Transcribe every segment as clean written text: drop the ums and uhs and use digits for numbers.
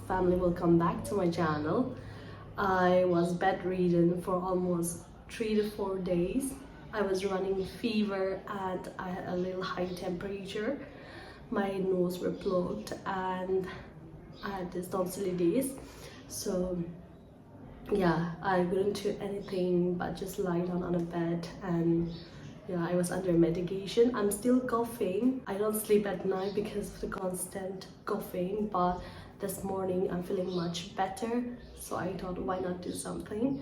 Family, welcome back to my channel. I was bedridden for almost 3 to 4 days. I was running fever and I had a little high temperature. My nose were plugged and I had this tonsillitis. So yeah, I couldn't do anything but just lie down on a bed, and yeah, I was under medication. I'm still coughing. I don't sleep at night because of the constant coughing, but this morning I'm feeling much better, so I thought, why not do something.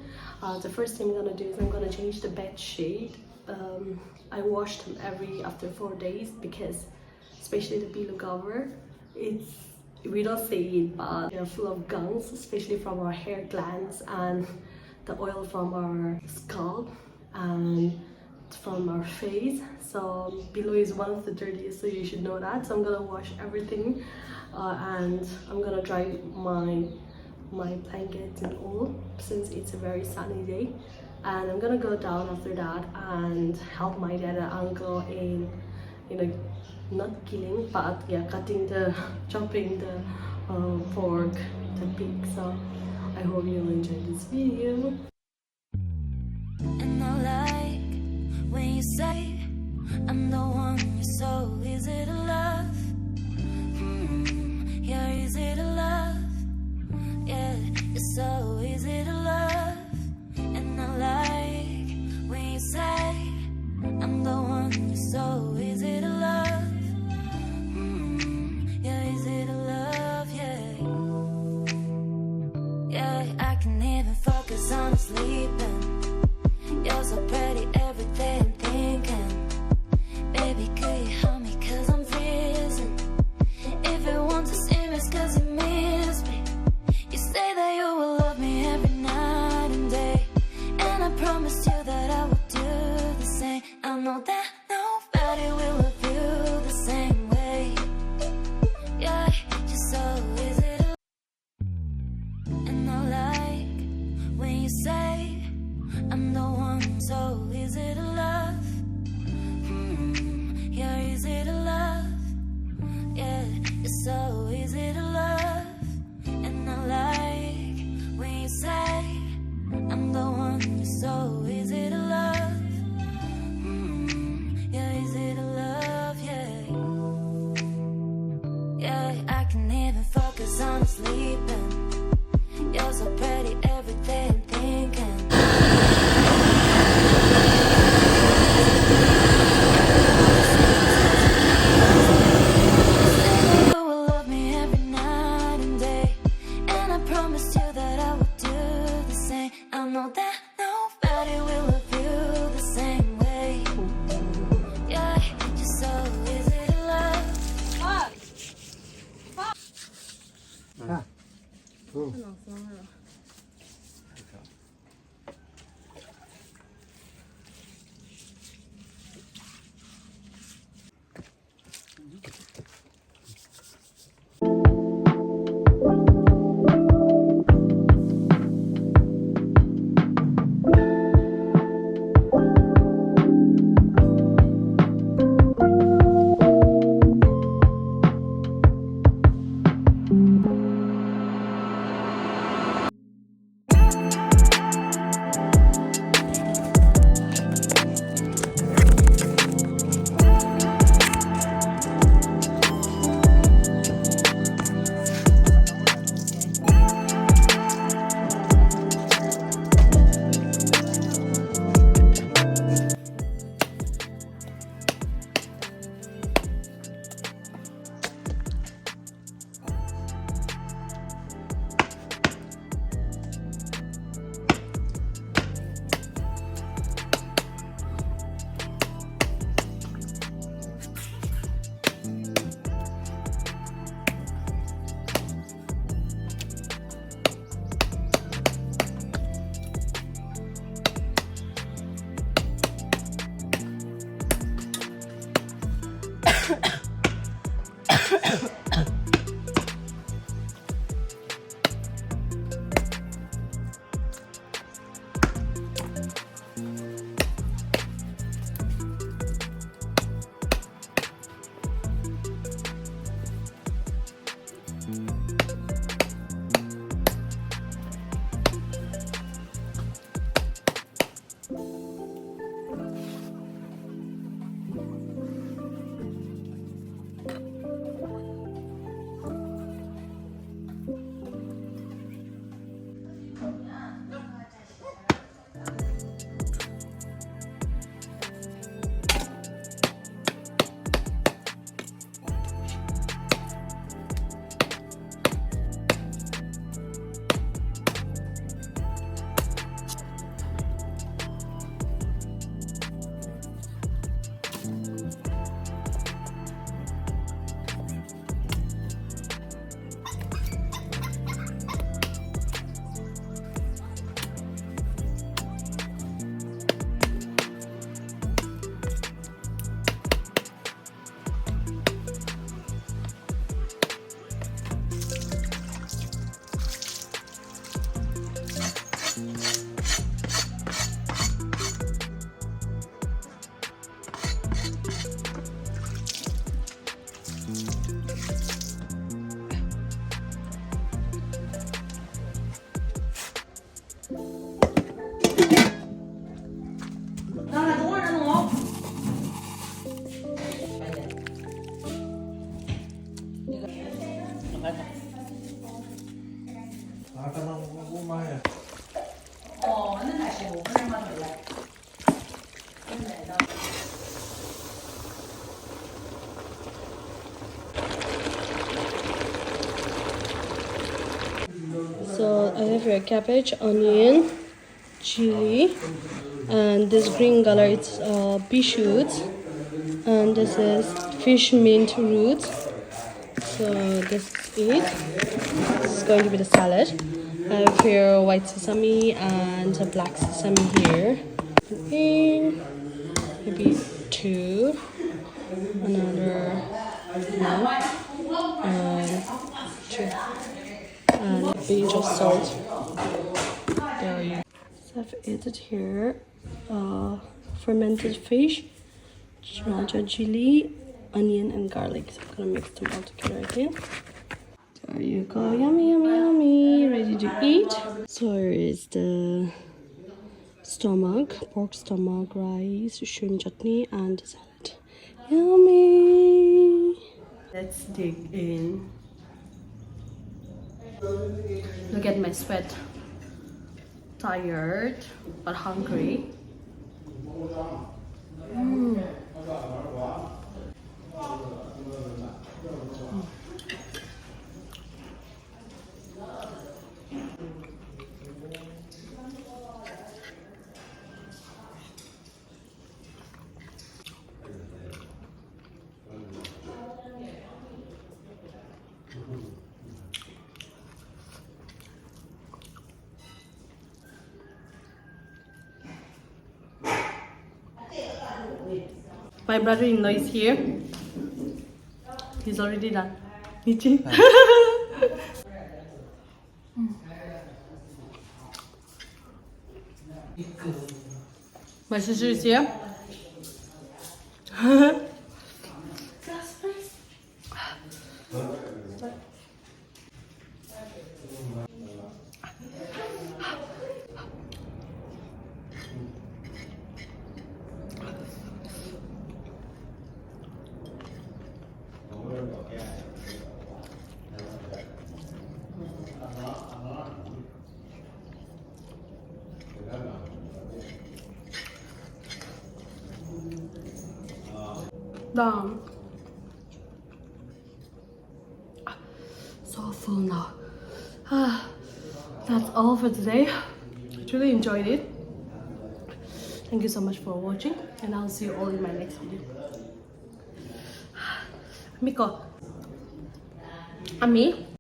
The first thing I'm gonna do is I'm gonna change the bed sheet. I wash them after 4 days, because especially the pillow cover, we don't say it, but they're full of gums, especially from our hair glands and the oil from our scalp and from our face. So below is one of the dirtiest, so you should know that. So I'm gonna wash everything, and I'm gonna dry my blankets and all, since it's a very sunny day. And I'm gonna go down after that and help my dad and uncle in not killing, but yeah, chopping the pork, the pig. So I hope you'll enjoy this video. And I like when you say I'm the one you're so easy to love. You're easy to love. Yeah, you're so easy to love. And I like when you say I'm the one you're so easy to love. You're easy to love, yeah. Yeah, I can even focus on sleeping. You're so pretty every day I'm thinking. Baby, could you help me, cause I'm freezing. If you want to see me, it's cause you miss me. You say that you will love me every night and day, and I promised you that I would do the same. I know that nobody will love you the same way. Yeah, you're so easy to. And I like when you say I'm the one so easy to love. You're easy to love. Yeah, you're so easy to love. And I like when you say I'm the one you're so easy to love. You're easy to love, yeah. Yeah, I can even focus on sleeping. You're so pretty every day I'm thinking. You will love me every night and day, and I promised you that I would do the same. I know that nobody will love you the same way. Yeah, you're so easy to love. So I have here cabbage, onion, chili, and this green color it's pea shoots, and this is fish mint roots. So this is it. This is going to be the salad. I have here white sesame and a black sesame here. In maybe two, another one, and two, and a pinch of salt. There you go. So I've added here fermented fish, sriracha chili, onion and garlic. So I'm gonna mix them all together again. There you go, yummy, yummy, yummy, ready to eat. So here is the stomach, pork stomach, rice, shrimp chutney and the salad. Yummy! Let's dig in. Look at my sweat. Tired but hungry. My brother-in-law is here. He's already done. Michi. My sister is here. Done. So full now. That's all for today. I really enjoyed it. Thank you so much for watching, and I'll see you all in my next video. Miko. Ami.